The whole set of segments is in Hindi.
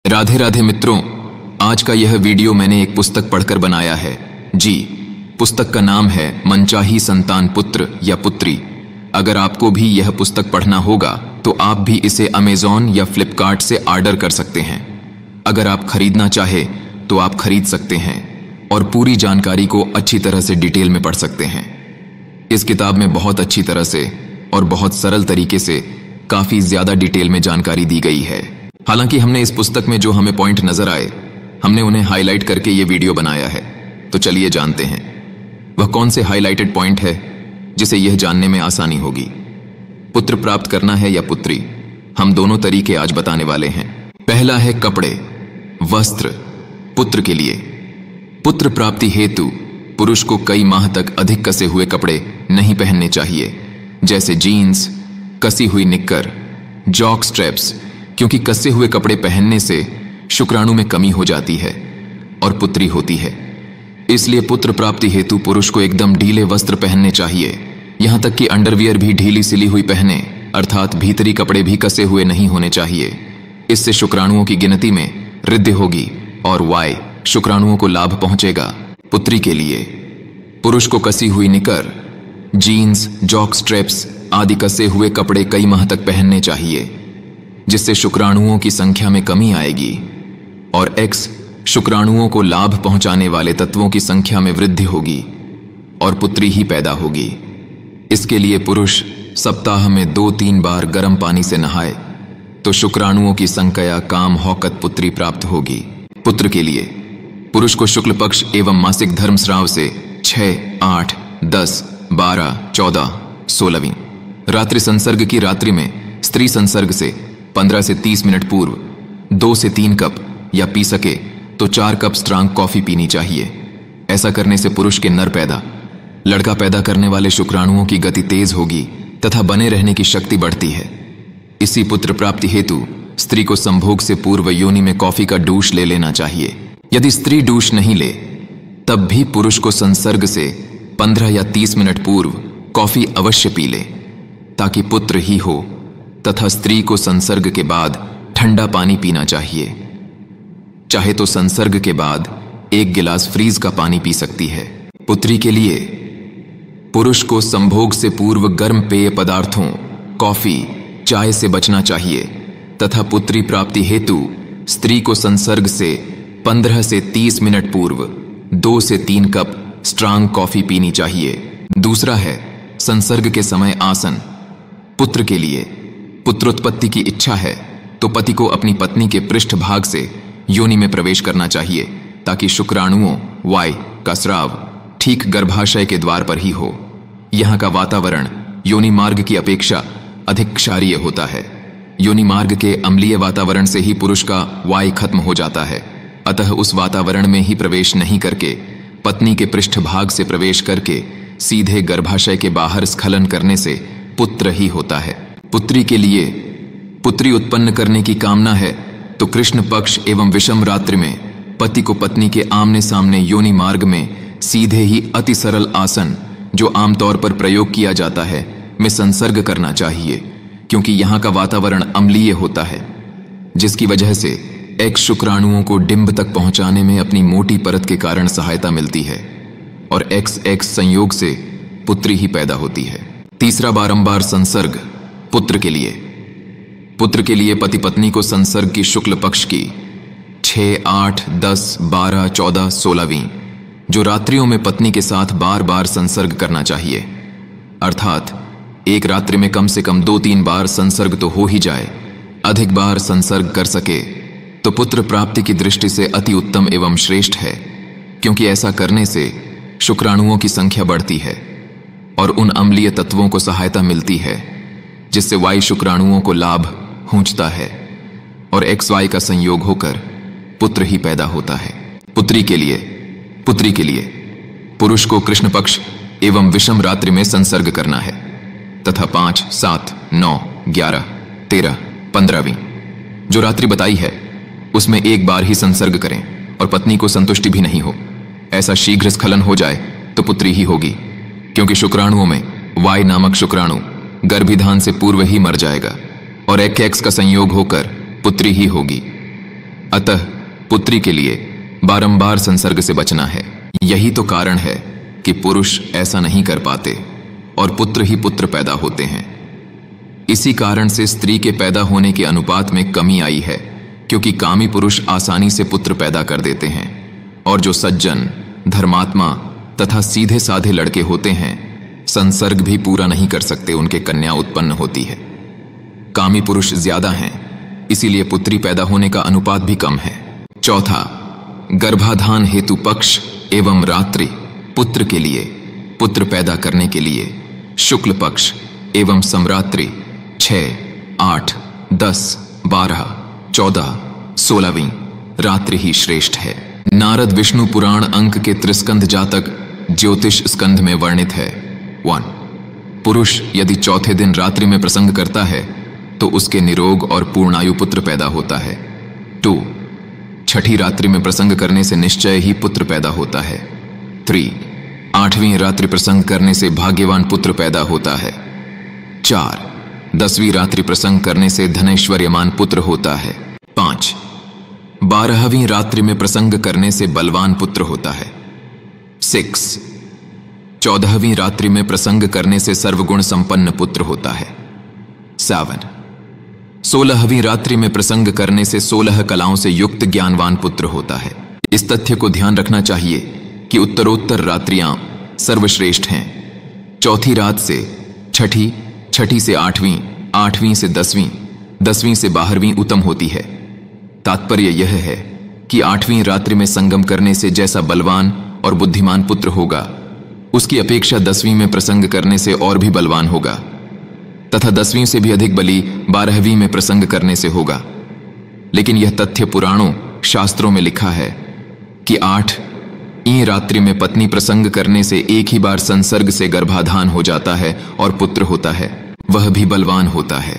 राधे राधे मित्रों, आज का यह वीडियो मैंने एक पुस्तक पढ़कर बनाया है। जी, पुस्तक का नाम है मनचाही संतान पुत्र या पुत्री। अगर आपको भी यह पुस्तक पढ़ना होगा तो आप भी इसे अमेज़ॉन या फ्लिपकार्ट से ऑर्डर कर सकते हैं। अगर आप खरीदना चाहे तो आप खरीद सकते हैं और पूरी जानकारी को अच्छी तरह से डिटेल में पढ़ सकते हैं। इस किताब में बहुत अच्छी तरह से और बहुत सरल तरीके से काफ़ी ज़्यादा डिटेल में जानकारी दी गई है। हालांकि हमने इस पुस्तक में जो हमें पॉइंट नजर आए, हमने उन्हें हाईलाइट करके ये वीडियो बनाया है। तो चलिए जानते हैं वह कौन से हाईलाइटेड पॉइंट है जिसे यह जानने में आसानी होगी। पुत्र प्राप्त करना है या पुत्री, हम दोनों तरीके आज बताने वाले हैं। पहला है कपड़े, वस्त्र। पुत्र के लिए पुत्र प्राप्ति हेतु पुरुष को कई माह तक अधिक कसे हुए कपड़े नहीं पहनने चाहिए, जैसे जीन्स, कसी हुई निक्कर, जॉक स्ट्रैप्स, क्योंकि कसे हुए कपड़े पहनने से शुक्राणु में कमी हो जाती है और पुत्री होती है। इसलिए पुत्र प्राप्ति हेतु पुरुष को एकदम ढीले वस्त्र पहनने चाहिए, यहां तक कि अंडरवियर भी ढीली सिली हुई पहने, अर्थात भीतरी कपड़े भी कसे हुए नहीं होने चाहिए। इससे शुक्राणुओं की गिनती में वृद्धि होगी और वाय शुक्राणुओं को लाभ पहुंचेगा। पुत्री के लिए पुरुष को कसी हुई निकर, जीन्स, जॉक स्ट्रैप्स आदि कसे हुए कपड़े कई माह तक पहनने चाहिए, जिससे शुक्राणुओं की संख्या में कमी आएगी और एक्स शुक्राणुओं को लाभ पहुंचाने वाले तत्वों की संख्या में वृद्धि होगी और पुत्री ही पैदा होगी। इसके लिए पुरुष सप्ताह में 2-3 बार गर्म पानी से नहाए तो शुक्राणुओं की संख्या काम होकर पुत्री प्राप्त होगी। पुत्र के लिए पुरुष को शुक्ल पक्ष एवं मासिक धर्मस्राव से 6, 8, 10, 12, 14, 16वीं रात्रि संसर्ग की रात्रि में स्त्री संसर्ग से 15 से 30 मिनट पूर्व 2 से 3 कप या पी सके तो 4 कप स्ट्रांग कॉफी पीनी चाहिए। ऐसा करने से पुरुष के नर पैदा लड़का पैदा करने वाले शुक्राणुओं की गति तेज होगी तथा बने रहने की शक्ति बढ़ती है। इसी पुत्र प्राप्ति हेतु स्त्री को संभोग से पूर्व योनि में कॉफी का डूश ले लेना चाहिए। यदि स्त्री डूश नहीं ले तब भी पुरुष को संसर्ग से 15 या 30 मिनट पूर्व कॉफी अवश्य पी ले, ताकि पुत्र ही हो, तथा स्त्री को संसर्ग के बाद ठंडा पानी पीना चाहिए। चाहे तो संसर्ग के बाद 1 गिलास फ्रीज का पानी पी सकती है। पुत्री के लिए पुरुष को संभोग से पूर्व गर्म पेय पदार्थों, कॉफी, चाय से बचना चाहिए तथा पुत्री प्राप्ति हेतु स्त्री को संसर्ग से 15 से 30 मिनट पूर्व 2 से 3 कप स्ट्रांग कॉफी पीनी चाहिए। दूसरा है संसर्ग के समय आसन। पुत्र के लिए पुत्रोत्पत्ति की इच्छा है तो पति को अपनी पत्नी के पृष्ठ भाग से योनि में प्रवेश करना चाहिए, ताकि शुक्राणुओं वाय का स्राव ठीक गर्भाशय के द्वार पर ही हो। यहाँ का वातावरण योनि मार्ग की अपेक्षा अधिक क्षारीय होता है। योनि मार्ग के अम्लीय वातावरण से ही पुरुष का वाय खत्म हो जाता है, अतः उस वातावरण में ही प्रवेश नहीं करके पत्नी के पृष्ठ भाग से प्रवेश करके सीधे गर्भाशय के बाहर स्खलन करने से पुत्र ही होता है। पुत्री के लिए पुत्री उत्पन्न करने की कामना है तो कृष्ण पक्ष एवं विषम रात्रि में पति को पत्नी के आमने सामने योनि मार्ग में सीधे ही अति सरल आसन, जो आमतौर पर प्रयोग किया जाता है, में संसर्ग करना चाहिए, क्योंकि यहाँ का वातावरण अम्लीय होता है, जिसकी वजह से एक्स शुक्राणुओं को डिंब तक पहुंचाने में अपनी मोटी परत के कारण सहायता मिलती है और एक्स एक्स संयोग से पुत्री ही पैदा होती है। तीसरा, बारंबार संसर्ग। पुत्र के लिए पति पत्नी को संसर्ग की शुक्ल पक्ष की 6, 8, 10, 12, 14, 16वीं जो रात्रियों में पत्नी के साथ बार बार संसर्ग करना चाहिए, अर्थात एक रात्रि में कम से कम 2-3 बार संसर्ग तो हो ही जाए। अधिक बार संसर्ग कर सके तो पुत्र प्राप्ति की दृष्टि से अति उत्तम एवं श्रेष्ठ है, क्योंकि ऐसा करने से शुक्राणुओं की संख्या बढ़ती है और उन अम्लीय तत्वों को सहायता मिलती है, जिससे वायु शुक्राणुओं को लाभ पहुंचता है और एक्स वाई का संयोग होकर पुत्र ही पैदा होता है। पुत्री के लिए पुरुष को कृष्ण पक्ष एवं विषम रात्रि में संसर्ग करना है तथा 5, 7, 9, 11, 13, 15वीं जो रात्रि बताई है उसमें 1 बार ही संसर्ग करें और पत्नी को संतुष्टि भी नहीं हो। ऐसा शीघ्र स्खलन हो जाए तो पुत्री ही होगी, क्योंकि शुक्राणुओं में वाय नामक शुक्राणु गर्भिधान से पूर्व ही मर जाएगा और एक्स का संयोग होकर पुत्री ही होगी। अतः पुत्री के लिए बारंबार संसर्ग से बचना है। यही तो कारण है कि पुरुष ऐसा नहीं कर पाते और पुत्र ही पुत्र पैदा होते हैं। इसी कारण से स्त्री के पैदा होने के अनुपात में कमी आई है, क्योंकि कामी पुरुष आसानी से पुत्र पैदा कर देते हैं और जो सज्जन, धर्मात्मा तथा सीधे साधे लड़के होते हैं संसर्ग भी पूरा नहीं कर सकते, उनके कन्या उत्पन्न होती है। कामी पुरुष ज्यादा हैं, इसीलिए पुत्री पैदा होने का अनुपात भी कम है। चौथा, गर्भाधान हेतु पक्ष एवं रात्रि पुत्र के लिए, पुत्र पैदा करने के लिए शुक्ल पक्ष एवं समरात्रि 6, 8, 10, 12, 14, 16वीं रात्रि ही श्रेष्ठ है। नारद विष्णु पुराण अंक के त्रिस्कंध जातक ज्योतिष स्कंध में वर्णित है। 1. पुरुष यदि चौथे दिन रात्रि में प्रसंग करता है तो उसके निरोग और पूर्णायु पुत्र पैदा होता है। 2. छठी रात्रि में प्रसंग करने से निश्चय ही पुत्र पैदा होता है। 3. 8वीं रात्रि प्रसंग करने से भाग्यवान पुत्र पैदा होता है। 4. 10वीं रात्रि प्रसंग करने से धनैश्वर्यमान पुत्र होता है। 5. 12वीं रात्रि में प्रसंग करने से बलवान पुत्र होता है। 6. 14वीं रात्रि में प्रसंग करने से सर्वगुण संपन्न पुत्र होता है। 7. 16वीं रात्रि में प्रसंग करने से 16 कलाओं से युक्त ज्ञानवान पुत्र होता है। इस तथ्य को ध्यान रखना चाहिए कि उत्तरोत्तर रात्रियां सर्वश्रेष्ठ हैं। चौथी रात से छठी, छठी से 8वीं, 8वीं से 10वीं, 10वीं से 12वीं उत्तम होती है। तात्पर्य यह है कि 8वीं रात्रि में संगम करने से जैसा बलवान और बुद्धिमान पुत्र होगा, उसकी अपेक्षा 10वीं में प्रसंग करने से और भी बलवान होगा, तथा 10वीं से भी अधिक बली 12वीं में प्रसंग करने से होगा। लेकिन यह तथ्य पुराणों, शास्त्रों में लिखा है कि 8वीं रात्रि में पत्नी प्रसंग करने से एक ही बार संसर्ग से गर्भाधान हो जाता है और पुत्र होता है, वह भी बलवान होता है।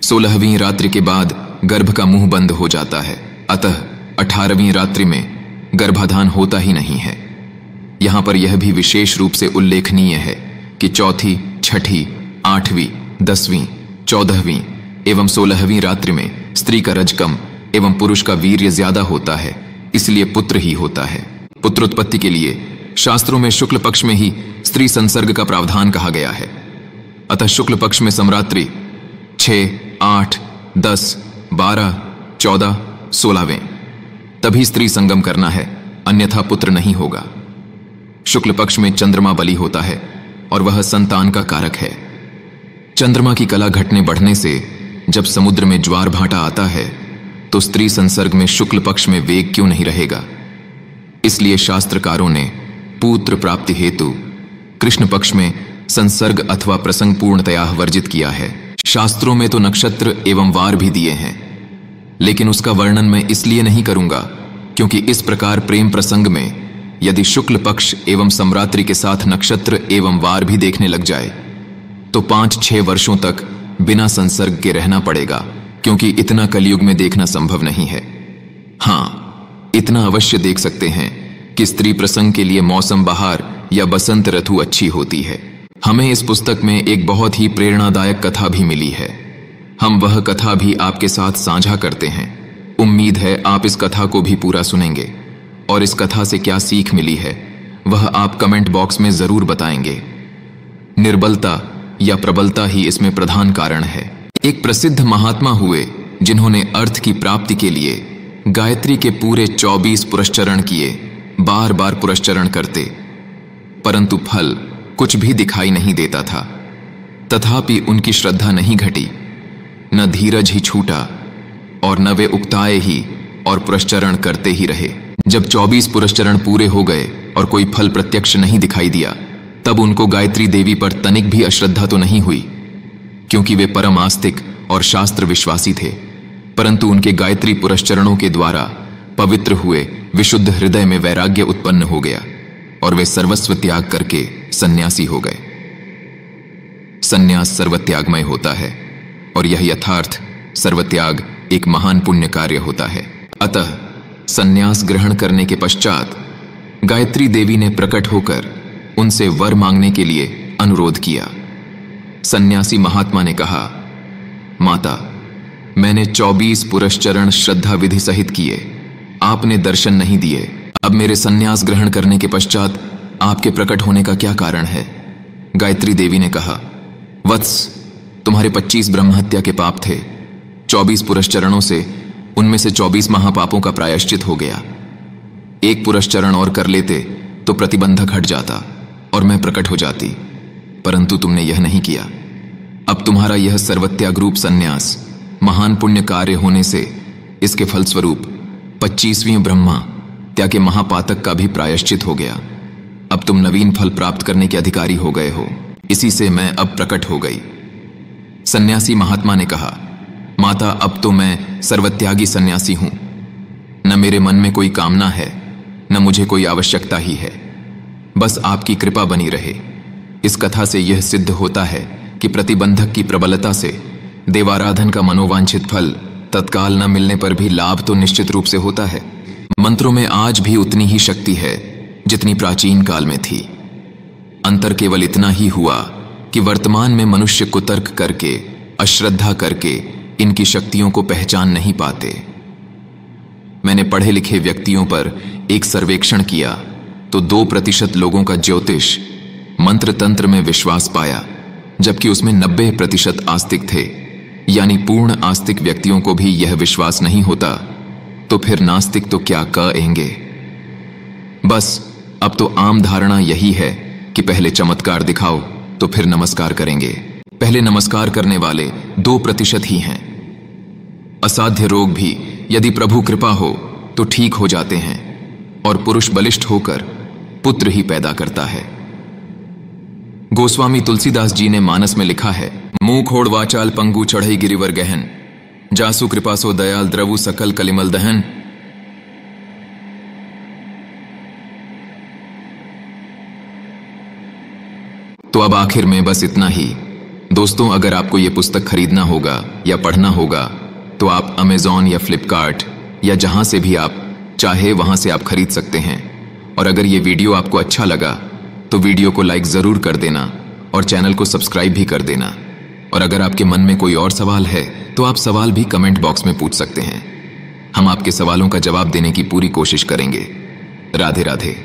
16वीं रात्रि के बाद गर्भ का मुंह बंद हो जाता है, अतः 18वीं रात्रि में गर्भाधान होता ही नहीं है। यहां पर यह भी विशेष रूप से उल्लेखनीय है कि चौथी, छठी, 8वीं, 10वीं, 14वीं एवं 16वीं रात्रि में स्त्री का रज कम एवं पुरुष का वीर्य ज्यादा होता है, इसलिए पुत्र ही होता है। पुत्रोत्पत्ति के लिए शास्त्रों में शुक्ल पक्ष में ही स्त्री संसर्ग का प्रावधान कहा गया है। अतः शुक्ल पक्ष में समरात्रि 6, 8, 10, 12, 14, 16वें तभी स्त्री संगम करना है, अन्यथा पुत्र नहीं होगा। शुक्ल पक्ष में चंद्रमा बली होता है और वह संतान का कारक है। चंद्रमा की कला घटने बढ़ने से जब समुद्र में ज्वार भाटा आता है तो स्त्री संसर्ग में शुक्ल पक्ष में वेग क्यों नहीं रहेगा। इसलिए शास्त्रकारों ने पुत्र प्राप्ति हेतु कृष्ण पक्ष में संसर्ग अथवा प्रसंग पूर्णतया वर्जित किया है। शास्त्रों में तो नक्षत्र एवं वार भी दिए हैं, लेकिन उसका वर्णन मैं इसलिए नहीं करूंगा क्योंकि इस प्रकार प्रेम प्रसंग में यदि शुक्ल पक्ष एवं समरात्रि के साथ नक्षत्र एवं वार भी देखने लग जाए तो 5-6 वर्षों तक बिना संसर्ग के रहना पड़ेगा, क्योंकि इतना कलयुग में देखना संभव नहीं है। हाँ, इतना अवश्य देख सकते हैं कि स्त्री प्रसंग के लिए मौसम बहार या बसंत ऋतु अच्छी होती है। हमें इस पुस्तक में एक बहुत ही प्रेरणादायक कथा भी मिली है। हम वह कथा भी आपके साथ साझा करते हैं। उम्मीद है आप इस कथा को भी पूरा सुनेंगे और इस कथा से क्या सीख मिली है वह आप कमेंट बॉक्स में जरूर बताएंगे। निर्बलता या प्रबलता ही इसमें प्रधान कारण है। एक प्रसिद्ध महात्मा हुए जिन्होंने अर्थ की प्राप्ति के लिए गायत्री के पूरे 24 पुरस्चरण किए, बार बार पुरस्चरण करते, परंतु फल कुछ भी दिखाई नहीं देता था। तथापि उनकी श्रद्धा नहीं घटी, न धीरज ही छूटा और न वे उक्ताए ही और पुरस्चरण करते ही रहे। जब 24 पुरस्चरण पूरे हो गए और कोई फल प्रत्यक्ष नहीं दिखाई दिया, तब उनको गायत्री देवी पर तनिक भी अश्रद्धा तो नहीं हुई, क्योंकि वे परम आस्तिक और शास्त्र विश्वासी थे। परंतु उनके गायत्री पुरस्चरणों के द्वारा पवित्र हुए विशुद्ध हृदय में वैराग्य उत्पन्न हो गया और वे सर्वस्व त्याग करके सन्यासी हो गए। सन्यास सर्वत्यागमय होता है और यह यथार्थ सर्वत्याग एक महान पुण्य कार्य होता है। अतः सन्यास ग्रहण करने के पश्चात गायत्री देवी ने प्रकट होकर उनसे वर मांगने के लिए अनुरोध किया। सन्यासी महात्मा ने कहा, माता, मैंने 24 पुरस्चरण श्रद्धा विधि सहित किए। आपने दर्शन नहीं दिए। अब मेरे संन्यास ग्रहण करने के पश्चात आपके प्रकट होने का क्या कारण है? गायत्री देवी ने कहा, वत्स, तुम्हारे 25 ब्रह्महत्या के पाप थे। 24 पुरस्चरणों से उनमें से 24 महापापों का प्रायश्चित हो गया। एक पुरस्चरण और कर लेते तो प्रतिबंधक हट जाता और मैं प्रकट हो जाती, परंतु तुमने यह नहीं किया। अब तुम्हारा यह सर्वत्याग रूप संन्यास महान पुण्य कार्य होने से इसके फलस्वरूप 25वीं ब्रह्मा त्या के महापातक का भी प्रायश्चित हो गया। अब तुम नवीन फल प्राप्त करने के अधिकारी हो गए हो। इसी से मैं अब प्रकट हो गई। सन्यासी महात्मा ने कहा, माता, अब तो मैं सर्वत्यागी सन्यासी हूं। न मेरे मन में कोई कामना है, न मुझे कोई आवश्यकता ही है। बस आपकी कृपा बनी रहे। इस कथा से यह सिद्ध होता है कि प्रतिबंधक की प्रबलता से देवाराधन का मनोवांछित फल तत्काल न मिलने पर भी लाभ तो निश्चित रूप से होता है। मंत्रों में आज भी उतनी ही शक्ति है जितनी प्राचीन काल में थी। अंतर केवल इतना ही हुआ कि वर्तमान में मनुष्य कुतर्क करके, अश्रद्धा करके इनकी शक्तियों को पहचान नहीं पाते। मैंने पढ़े लिखे व्यक्तियों पर एक सर्वेक्षण किया तो 2% लोगों का ज्योतिष मंत्र तंत्र में विश्वास पाया, जबकि उसमें 90% आस्तिक थे। यानी पूर्ण आस्तिक व्यक्तियों को भी यह विश्वास नहीं होता, तो फिर नास्तिक तो क्या कहेंगे। बस अब तो आम धारणा यही है कि पहले चमत्कार दिखाओ तो फिर नमस्कार करेंगे। पहले नमस्कार करने वाले 2% ही हैं। असाध्य रोग भी यदि प्रभु कृपा हो तो ठीक हो जाते हैं, और पुरुष बलिष्ठ होकर पुत्र ही पैदा करता है। गोस्वामी तुलसीदास जी ने मानस में लिखा है, मुंह खोड़ वाचाल पंगु चढ़ई गिरिवर गहन, जासु कृपा सो दयाल द्रवु सकल कलिमल दहन। तो अब आखिर में बस इतना ही। दोस्तों, अगर आपको यह पुस्तक खरीदना होगा या पढ़ना होगा तो आप अमेज़ॉन या फ्लिपकार्ट या जहां से भी आप चाहे वहां से आप खरीद सकते हैं। और अगर ये वीडियो आपको अच्छा लगा तो वीडियो को लाइक ज़रूर कर देना और चैनल को सब्सक्राइब भी कर देना। और अगर आपके मन में कोई और सवाल है तो आप सवाल भी कमेंट बॉक्स में पूछ सकते हैं। हम आपके सवालों का जवाब देने की पूरी कोशिश करेंगे। राधे राधे।